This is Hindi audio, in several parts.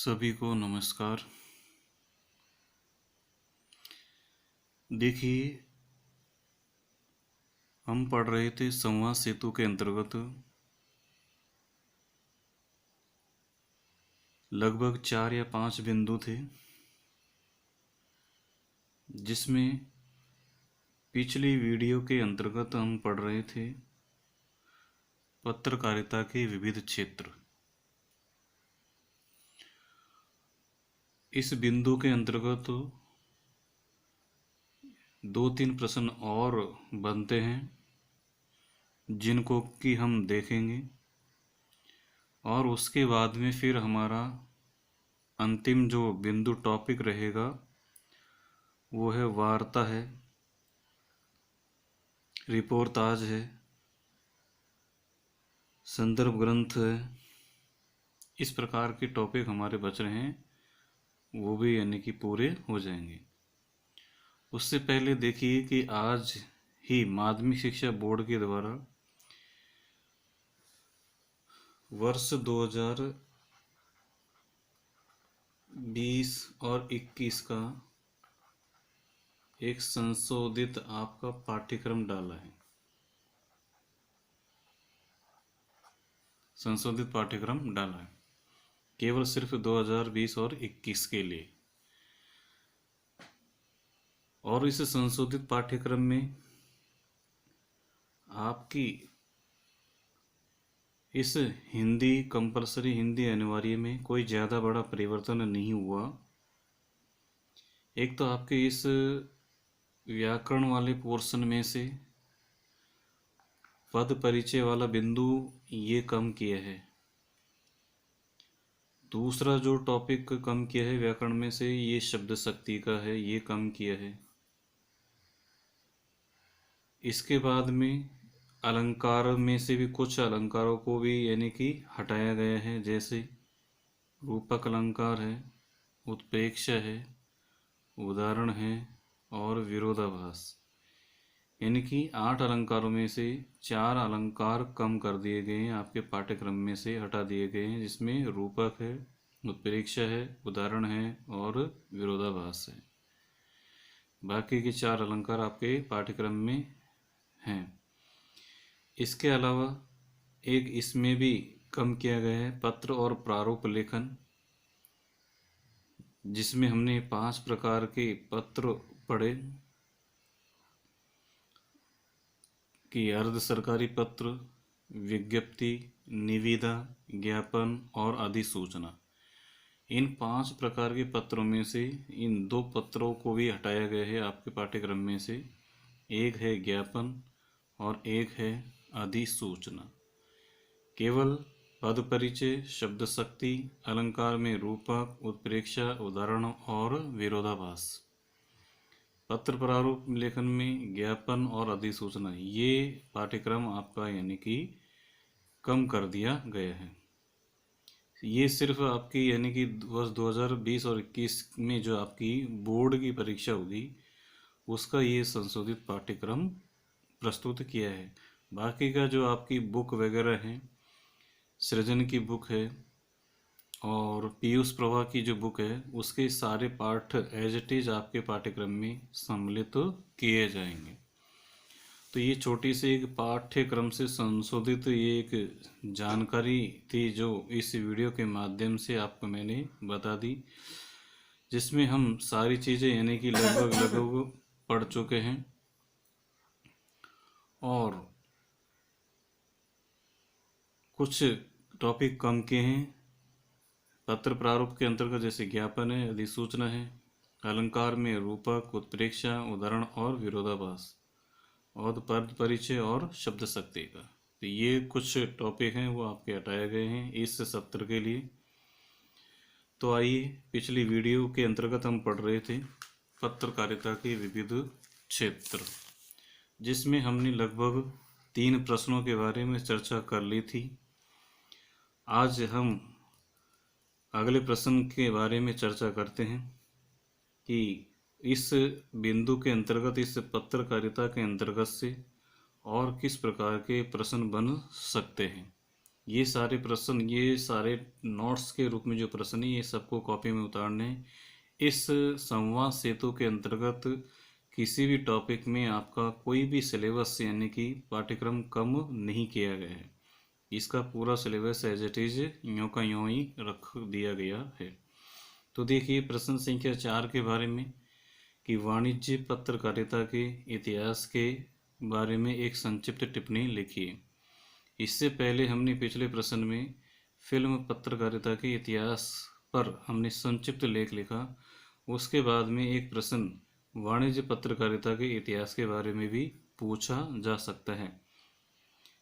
सभी को नमस्कार। देखिए, हम पढ़ रहे थे संवाद सेतु के अंतर्गत लगभग 4 या 5 बिंदु थे, जिसमें पिछली वीडियो के अंतर्गत हम पढ़ रहे थे पत्रकारिता के विविध क्षेत्र। इस बिंदु के अंतर्गत 2-3 प्रश्न और बनते हैं, जिनको कि हम देखेंगे, और उसके बाद में फिर हमारा अंतिम जो बिंदु टॉपिक रहेगा वो है वार्ता है, रिपोर्ताज है, संदर्भ ग्रंथ है। इस प्रकार के टॉपिक हमारे बच रहे हैं, वो भी यानी कि पूरे हो जाएंगे। उससे पहले देखिए कि आज ही माध्यमिक शिक्षा बोर्ड के द्वारा वर्ष 2020 और 21 का एक संशोधित आपका पाठ्यक्रम डाला है। संशोधित पाठ्यक्रम डाला है केवल सिर्फ 2020 और 21 के लिए। और इस संशोधित पाठ्यक्रम में आपकी इस हिंदी कंपलसरी हिंदी अनिवार्य में कोई ज़्यादा बड़ा परिवर्तन नहीं हुआ। एक तो आपके इस व्याकरण वाले पोर्शन में से पद परिचय वाला बिंदु ये कम किया है। दूसरा जो टॉपिक कम किया है व्याकरण में से, ये शब्द शक्ति का है, ये कम किया है। इसके बाद में अलंकार में से भी कुछ अलंकारों को भी यानी कि हटाया गया है, जैसे रूपक अलंकार है, उत्प्रेक्षा है, उदाहरण है और विरोधाभास। यानी कि 8 अलंकारों में से 4 अलंकार कम कर दिए गए हैं, आपके पाठ्यक्रम में से हटा दिए गए हैं, जिसमें रूपक है, उत्प्रेक्षा है, उदाहरण है और विरोधाभास है। बाकी के 4 अलंकार आपके पाठ्यक्रम में हैं। इसके अलावा एक इसमें भी कम किया गया है पत्र और प्रारूप लेखन, जिसमें हमने 5 प्रकार के पत्र पढ़े कि अर्ध सरकारी पत्र, विज्ञप्ति, निविदा, ज्ञापन और अधिसूचना। इन 5 प्रकार के पत्रों में से इन 2 पत्रों को भी हटाया गया है आपके पाठ्यक्रम में से। एक है ज्ञापन और एक है अधिसूचना। केवल पद परिचय, शब्द शक्ति, अलंकार में रूपक, उत्प्रेक्षा, उदाहरण और विरोधाभास, पत्र प्रारूप लेखन में ज्ञापन और अधिसूचना, ये पाठ्यक्रम आपका यानी कि कम कर दिया गया है। ये सिर्फ आपकी यानी कि वर्ष 2020 और 21 में जो आपकी बोर्ड की परीक्षा होगी उसका ये संशोधित पाठ्यक्रम प्रस्तुत किया है। बाकी का जो आपकी बुक वगैरह है, सृजन की बुक है और पीयूष प्रभा की जो बुक है, उसके सारे पाठ एज इट इज आपके पाठ्यक्रम में सम्मिलित किए जाएंगे। तो ये छोटी सी एक पाठ्यक्रम से संशोधित ये एक जानकारी थी जो इस वीडियो के माध्यम से आपको मैंने बता दी, जिसमें हम सारी चीज़ें यानी कि लगभग पढ़ चुके हैं। और कुछ टॉपिक कम किए हैं पत्र प्रारूप के अंतर्गत, जैसे ज्ञापन है, अधिसूचना है, अलंकार में रूपक, उत्प्रेक्षा, उदाहरण और विरोधाभास, और पद परिचय और शब्द शक्ति का। तो ये कुछ टॉपिक हैं वो आपके हटाए गए हैं इस सत्र के लिए। तो आइए, पिछली वीडियो के अंतर्गत हम पढ़ रहे थे पत्रकारिता के विविध क्षेत्र, जिसमें हमने लगभग 3 प्रश्नों के बारे में चर्चा कर ली थी। आज हम अगले प्रश्न के बारे में चर्चा करते हैं कि इस बिंदु के अंतर्गत, इस पत्रकारिता के अंतर्गत से और किस प्रकार के प्रश्न बन सकते हैं। ये सारे प्रश्न, ये सारे नोट्स के रूप में जो प्रश्न है, ये सबको कॉपी में उतारने हैं। इस संवाद सेतु के अंतर्गत किसी भी टॉपिक में आपका कोई भी सिलेबस यानी कि पाठ्यक्रम कम नहीं किया गया है। इसका पूरा सिलेबस एज इट इज यूँ का यूँ ही रख दिया गया है। तो देखिए प्रश्न संख्या 4 के बारे में कि वाणिज्य पत्रकारिता के इतिहास के बारे में एक संक्षिप्त टिप्पणी लिखिए। इससे पहले हमने पिछले प्रश्न में फिल्म पत्रकारिता के इतिहास पर हमने संक्षिप्त लेख लिखा। उसके बाद में एक प्रश्न वाणिज्य पत्रकारिता के इतिहास के बारे में भी पूछा जा सकता है।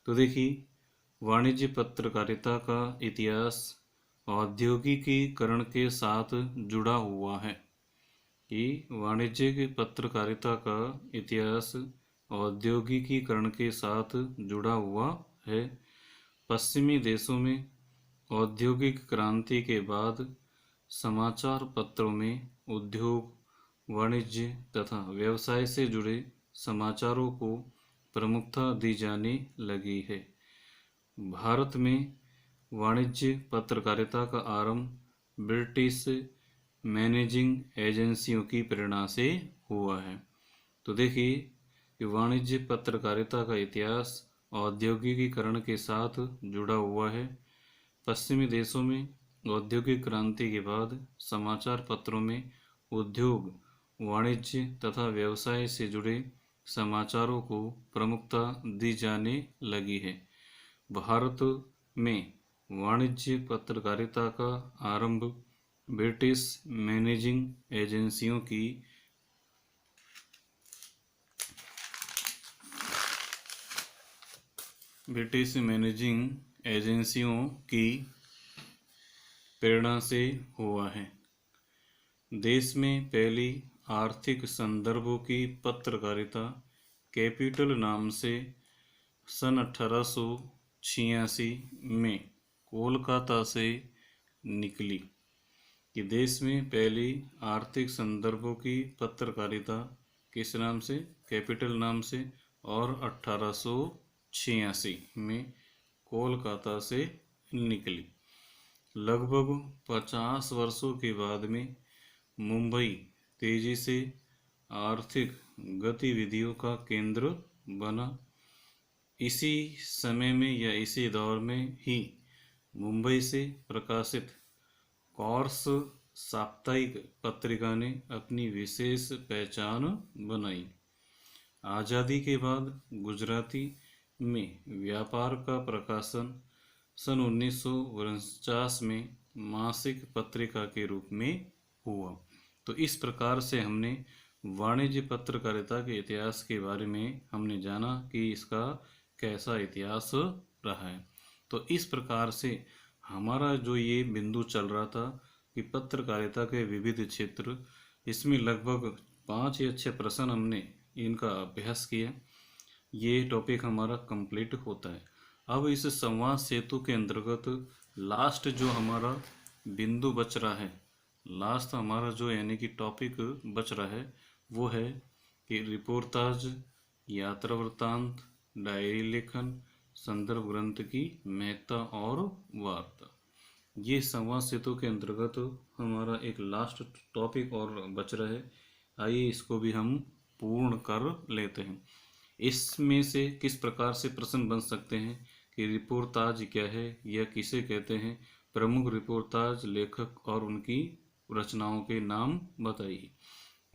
तो देखिए वाणिज्य पत्रकारिता का इतिहास औद्योगिकीकरण के साथ जुड़ा हुआ है। कि वाणिज्यिक पत्रकारिता का इतिहास औद्योगिकीकरण के साथ जुड़ा हुआ है। पश्चिमी देशों में औद्योगिक क्रांति के बाद समाचार पत्रों में उद्योग, वाणिज्य तथा व्यवसाय से जुड़े समाचारों को प्रमुखता दी जाने लगी है। भारत में वाणिज्य पत्रकारिता का आरंभ ब्रिटिश मैनेजिंग एजेंसियों की प्रेरणा से हुआ है। तो देखिए कि वाणिज्य पत्रकारिता का इतिहास औद्योगिकीकरण के साथ जुड़ा हुआ है। पश्चिमी देशों में औद्योगिक क्रांति के बाद समाचार पत्रों में उद्योग, वाणिज्य तथा व्यवसाय से जुड़े समाचारों को प्रमुखता दी जाने लगी है। भारत में वाणिज्य पत्रकारिता का आरंभ ब्रिटिश मैनेजिंग एजेंसियों की प्रेरणा से हुआ है। देश में पहली आर्थिक संदर्भों की पत्रकारिता कैपिटल नाम से सन 1886 में कोलकाता से निकली। कि देश में पहली आर्थिक संदर्भों की पत्रकारिता किस नाम से, कैपिटल नाम से, और 1886 में कोलकाता से निकली। लगभग 50 वर्षों के बाद में मुंबई तेजी से आर्थिक गतिविधियों का केंद्र बना। इसी समय में या इसी दौर में ही मुंबई से प्रकाशित कॉर्स साप्ताहिक पत्रिका ने अपनी विशेष पहचान बनाई। आज़ादी के बाद गुजराती में व्यापार का प्रकाशन सन 1949 में मासिक पत्रिका के रूप में हुआ। तो इस प्रकार से हमने वाणिज्य पत्रकारिता के इतिहास के बारे में हमने जाना कि इसका कैसा इतिहास रहा है। तो इस प्रकार से हमारा जो ये बिंदु चल रहा था कि पत्रकारिता के विविध क्षेत्र, इसमें लगभग 5 या 6 प्रश्न हमने इनका अभ्यास किया। ये टॉपिक हमारा कंप्लीट होता है। अब इस संवाद सेतु के अंतर्गत लास्ट जो हमारा बिंदु बच रहा है, लास्ट हमारा जो यानी कि टॉपिक बच रहा है, वो है कि रिपोर्टाज, यात्रा वृत्तांत, डायरी लेखन, संदर्भ ग्रंथ की महत्ता और वार्ता। ये संवाद सेतु के अंतर्गत हमारा एक लास्ट टॉपिक और बच रहा है। आइए इसको भी हम पूर्ण कर लेते हैं। इसमें से किस प्रकार से प्रश्न बन सकते हैं कि रिपोर्टाज क्या है या किसे कहते हैं, प्रमुख रिपोर्टाज लेखक और उनकी रचनाओं के नाम बताइए।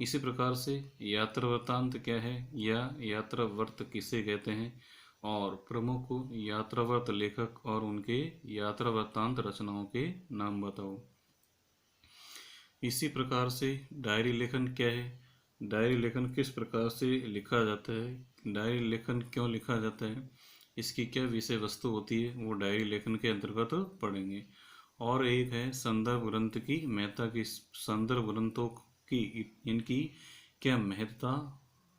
इसी प्रकार से यात्रा वृत्तांत क्या है या यात्रा व्रत किसे कहते हैं, और प्रमुख यात्राव्रत लेखक और उनके यात्रा वृत्तांत रचनाओं के नाम बताओ। इसी प्रकार से डायरी लेखन क्या है, डायरी लेखन किस प्रकार से लिखा जाता है, डायरी लेखन क्यों लिखा जाता है, इसकी क्या विषय वस्तु होती है, वो डायरी लेखन के अंतर्गत पढ़ेंगे। और एक है संदर्भ ग्रंथ की महत्ता, की संदर्भ ग्रंथों की इनकी क्या महत्ता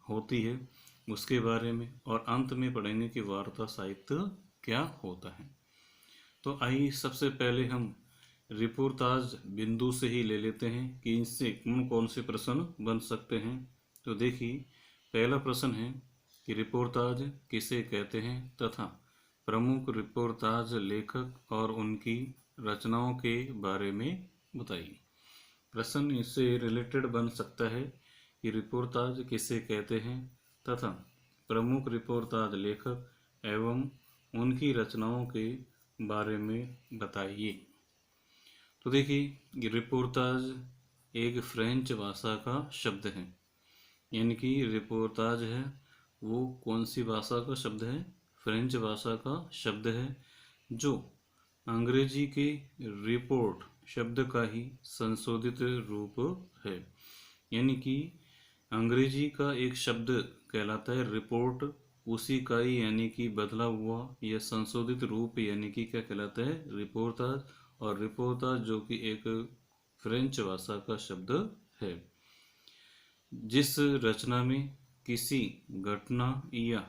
होती है उसके बारे में। और अंत में पढ़ेंगे कि वार्ता साहित्य क्या होता है। तो आइए सबसे पहले हम रिपोर्टाज बिंदु से ही ले लेते हैं कि इनसे कौन कौन से प्रश्न बन सकते हैं। तो देखिए पहला प्रश्न है कि रिपोर्टाज किसे कहते हैं तथा प्रमुख रिपोर्टाज लेखक और उनकी रचनाओं के बारे में बताइए। प्रश्न इससे रिलेटेड बन सकता है कि रिपोर्टाज किसे कहते हैं तथा प्रमुख रिपोर्टाज लेखक एवं उनकी रचनाओं के बारे में बताइए। तो देखिए, रिपोर्टाज एक फ्रेंच भाषा का शब्द है, यानी कि रिपोर्टाज है वो कौन सी भाषा का शब्द है? फ्रेंच भाषा का शब्द है, जो अंग्रेजी के रिपोर्ट शब्द का ही संशोधित रूप है। यानी कि अंग्रेजी का एक शब्द कहलाता है रिपोर्ट, उसी का ही यानी कि बदला हुआ या संशोधित रूप यानी कि क्या कहलाता है? रिपोर्टाज। और रिपोर्टाज जो कि एक फ्रेंच भाषा का शब्द है। जिस रचना में किसी घटना या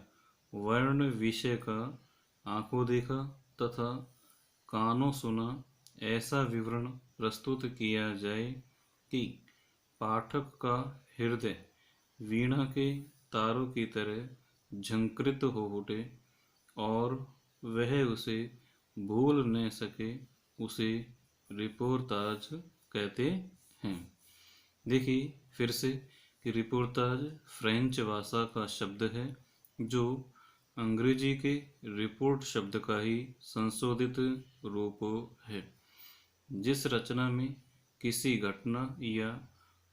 वर्ण विषय का आंखों देखा तथा कानों सुना ऐसा विवरण प्रस्तुत किया जाए कि पाठक का हृदय वीणा के तारों की तरह झंकृत हो उठे और वह उसे भूल न सके, उसे रिपोर्टाज कहते हैं। देखिए फिर से कि रिपोर्टाज फ्रेंच भाषा का शब्द है, जो अंग्रेजी के रिपोर्ट शब्द का ही संशोधित रूप है। जिस रचना में किसी घटना या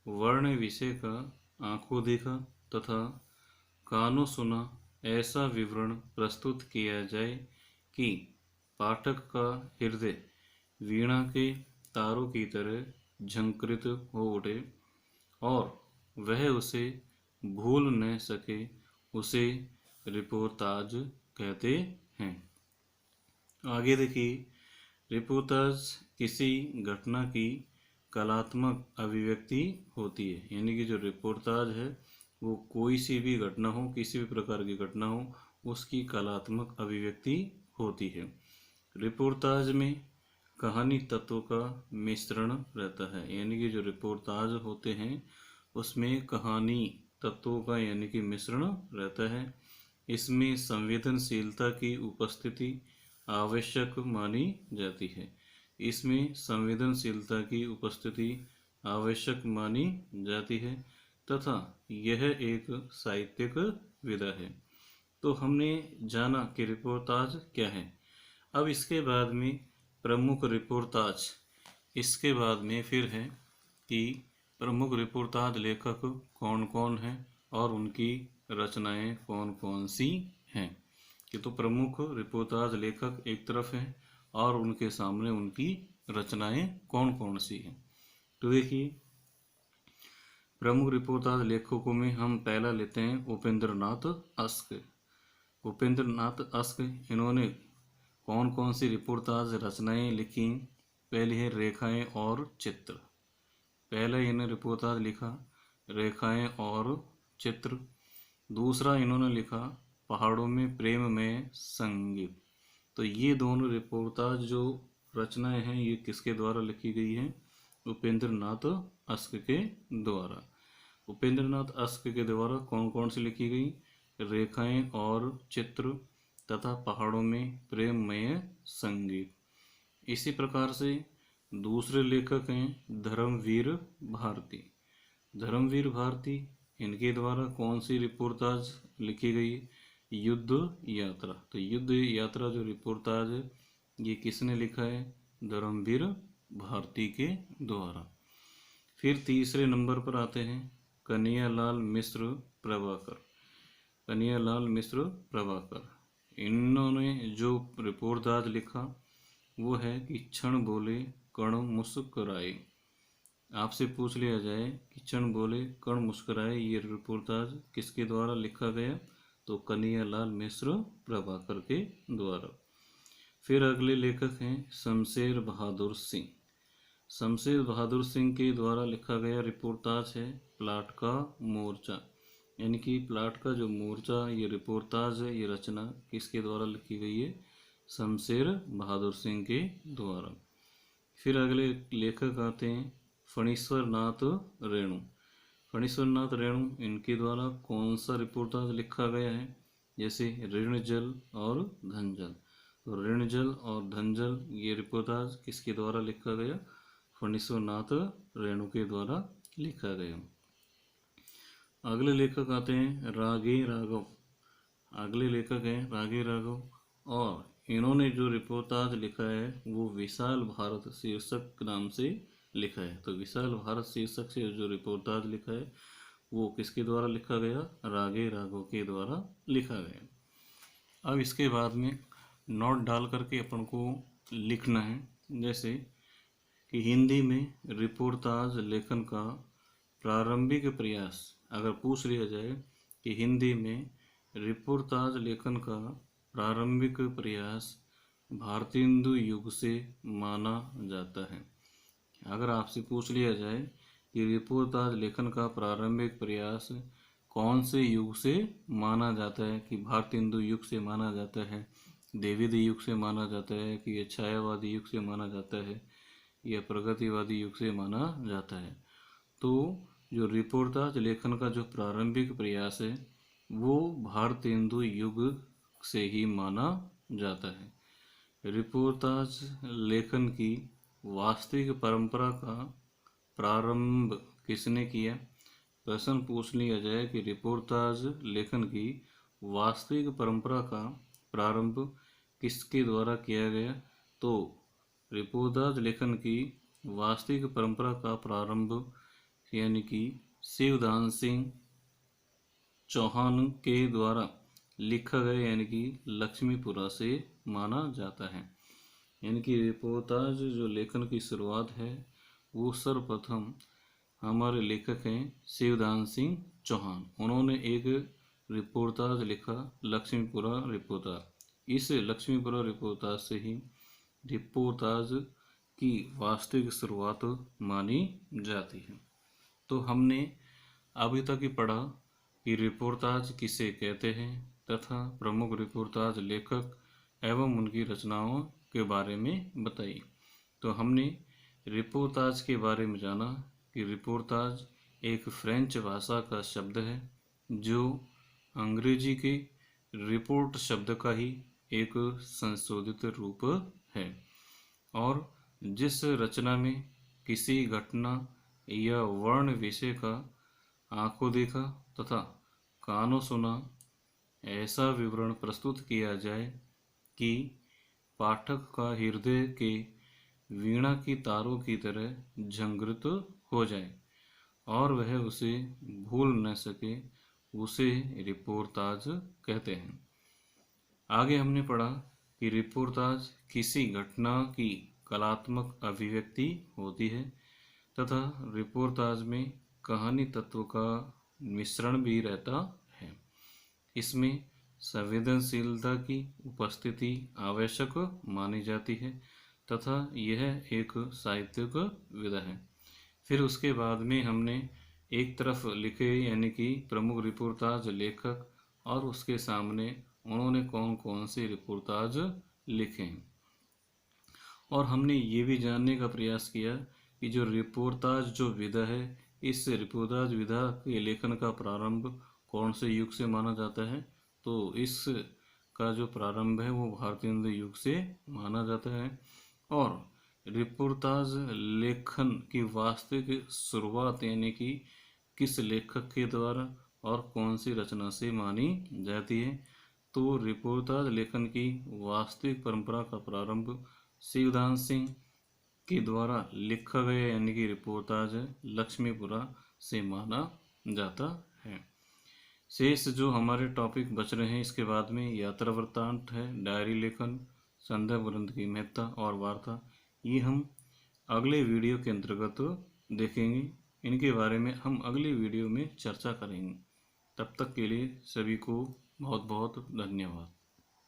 वर्ण विषय का आंखों देखा तथा कानों सुना ऐसा विवरण प्रस्तुत किया जाए कि पाठक का हृदय वीणा के तारों की तरह झंकृत हो उठे और वह उसे भूल न सके, उसे रिपोर्टाज कहते हैं। आगे देखिए, रिपोर्टाज किसी घटना की कलात्मक अभिव्यक्ति होती है। यानी कि जो रिपोर्टाज है वो कोई सी भी घटना हो, किसी भी प्रकार की घटना हो, उसकी कलात्मक अभिव्यक्ति होती है। रिपोर्टाज में कहानी तत्वों का मिश्रण रहता है। यानी कि जो रिपोर्टाज होते हैं उसमें कहानी तत्वों का यानी कि मिश्रण रहता है। इसमें संवेदनशीलता की उपस्थिति आवश्यक मानी जाती है। इसमें संवेदनशीलता की उपस्थिति आवश्यक मानी जाती है तथा यह एक साहित्यिक विधा है। तो हमने जाना कि रिपोर्टाज क्या है। अब इसके बाद में प्रमुख रिपोर्टाज, इसके बाद में फिर है कि प्रमुख रिपोर्टाज लेखक कौन कौन हैं और उनकी रचनाएं कौन कौन सी हैं। कि तो प्रमुख रिपोर्टाज लेखक एक तरफ हैं और उनके सामने उनकी रचनाएं कौन कौन सी हैं। तो देखिए, प्रमुख रिपोर्टाज लेखकों में हम पहला लेते हैं उपेंद्रनाथ अश्क। उपेंद्रनाथ अश्क, इन्होंने कौन कौन सी रिपोर्टाज रचनाएं लिखी? पहली है रेखाएं और चित्र। पहला इन्होंने रिपोर्टाज लिखा रेखाएं और चित्र। दूसरा इन्होंने लिखा पहाड़ों में प्रेम में संगीत। तो ये दोनों रिपोर्टाज जो रचनाएं हैं ये किसके द्वारा लिखी गई हैं? उपेंद्रनाथ अश्क के द्वारा। उपेंद्रनाथ अश्क के द्वारा कौन कौन सी लिखी गई? रेखाएं और चित्र तथा पहाड़ों में प्रेममय संगीत। इसी प्रकार से दूसरे लेखक हैं धर्मवीर भारती। धर्मवीर भारती, इनके द्वारा कौन सी रिपोर्टाज लिखी गई? युद्ध यात्रा। तो युद्ध यात्रा जो रिपोर्टाज है ये किसने लिखा है? धर्मवीर भारती के द्वारा। फिर तीसरे नंबर पर आते हैं कन्हैयालाल मिश्र प्रभाकर। कन्हैयालाल मिश्र प्रभाकर, इन्होंने जो रिपोर्टाज लिखा वो है कि क्षण बोले कण मुस्कुराए। आपसे पूछ लिया जाए कि क्षण बोले कण मुस्कुराए, ये रिपोर्टाज किसके द्वारा लिखा गया? तो कन्हैयालाल मिश्र प्रभाकर के द्वारा। फिर अगले लेखक हैं शमशेर बहादुर सिंह। शमशेर बहादुर सिंह के द्वारा लिखा गया रिपोर्टाज है प्लाट का मोर्चा। यानी कि प्लाट का जो मोर्चा ये रिपोर्टाज है, ये रचना किसके द्वारा लिखी गई है? शमशेर बहादुर सिंह के द्वारा। फिर अगले लेखक आते हैं फणीश्वर नाथ रेणु। फणीश्वर नाथ रेणु, इनके द्वारा कौन सा रिपोर्टाज लिखा गया है? जैसे ऋण जल और धन जल। तो ऋणजल और धनजल ये रिपोर्टाज किसके द्वारा लिखा गया? फणीश्वरनाथ रेणु के द्वारा लिखा गया। अगले लेखक आते हैं रागे राघव। अगले लेखक हैं रागे राघव और इन्होंने जो रिपोर्टाज लिखा है वो विशाल भारत शीर्षक नाम से लिखा है। तो विशाल भारत शीर्षक से जो रिपोर्टाज लिखा है वो किसके द्वारा लिखा गया? रागे राघव के द्वारा लिखा गया। अब इसके बाद में नोट डाल करके अपन को लिखना है, जैसे कि हिंदी में रिपोर्टाज लेखन का प्रारंभिक प्रयास। अगर पूछ लिया जाए कि हिंदी में रिपोर्टाज लेखन का प्रारंभिक प्रयास भारतेंदु युग से माना जाता है। अगर आपसे पूछ लिया जाए कि रिपोर्टाज लेखन का प्रारंभिक प्रयास कौन से युग से माना जाता है, कि भारतेंदु युग से माना जाता है, द्विवेदी युग से माना जाता है, कि ये छायावादी युग से माना जाता है, या प्रगतिवादी युग से माना जाता है, तो जो रिपोर्टाज लेखन का जो प्रारंभिक प्रयास है वो भारतेंदु युग से ही माना जाता है। रिपोर्टाज लेखन की वास्तविक परंपरा का प्रारंभ किसने किया? प्रश्न पूछ लिया जाए कि रिपोर्टाज लेखन की वास्तविक परंपरा का प्रारंभ किसके द्वारा किया गया, तो रिपोर्टाज लेखन की वास्तविक परंपरा का प्रारंभ यानी कि शिवदान सिंह चौहान के द्वारा लिखा गया, यानी कि लक्ष्मीपुरा से माना जाता है। यानी कि रिपोर्टाज जो लेखन की शुरुआत है वो सर्वप्रथम हमारे लेखक हैं शिवदान सिंह चौहान। उन्होंने एक रिपोर्टाज लिखा लक्ष्मीपुरा रिपोर्टाज। इस लक्ष्मीपुरा रिपोर्टाज से ही रिपोर्टाज की वास्तविक शुरुआत मानी जाती है। तो हमने अभी तक ही पढ़ा कि रिपोर्टाज किसे कहते हैं तथा प्रमुख रिपोर्टाज लेखक एवं उनकी रचनाओं के बारे में बताई। तो हमने रिपोर्टाज के बारे में जाना कि रिपोर्टाज एक फ्रेंच भाषा का शब्द है जो अंग्रेजी के रिपोर्ट शब्द का ही एक संशोधित रूप है, और जिस रचना में किसी घटना या वर्ण विषय का आंखों देखा तथा कानों सुना ऐसा विवरण प्रस्तुत किया जाए कि पाठक का हृदय के वीणा की तारों की तरह झंकृत हो जाए और वह उसे भूल न सके, उसे रिपोर्टाज कहते हैं। आगे हमने पढ़ा कि रिपोर्टाज किसी घटना की कलात्मक अभिव्यक्ति होती है तथा रिपोर्टाज में कहानी तत्व का मिश्रण भी रहता है। इसमें संवेदनशीलता की उपस्थिति आवश्यक मानी जाती है तथा यह एक साहित्यिक विधा है। फिर उसके बाद में हमने एक तरफ लिखे यानी कि प्रमुख रिपोर्टाज लेखक और उसके सामने उन्होंने कौन कौन से रिपोर्टाज लिखे हैं, और हमने ये भी जानने का प्रयास किया कि जो रिपोर्टाज जो विधा है, इस रिपोर्टाज विधा के लेखन का प्रारंभ कौन से युग से माना जाता है, तो इस का जो प्रारंभ है वो भारतेंदु युग से माना जाता है। और रिपोर्टाज लेखन की वास्तविक शुरुआत यानी कि किस लेखक के द्वारा और कौन सी रचना से मानी जाती है, तो रिपोर्टाज लेखन की वास्तविक परंपरा का प्रारंभ शिवदान सिंह के द्वारा लिखा गया यानी कि रिपोर्टाज लक्ष्मीपुरा से माना जाता है। शेष जो हमारे टॉपिक बच रहे हैं इसके बाद में यात्रा वृत्तांत है, डायरी लेखन, संदर्भ ग्रंथ की महत्ता और वार्ता, ये हम अगले वीडियो के अंतर्गत देखेंगे। इनके बारे में हम अगले वीडियो में चर्चा करेंगे। तब तक के लिए सभी को बहुत बहुत धन्यवाद।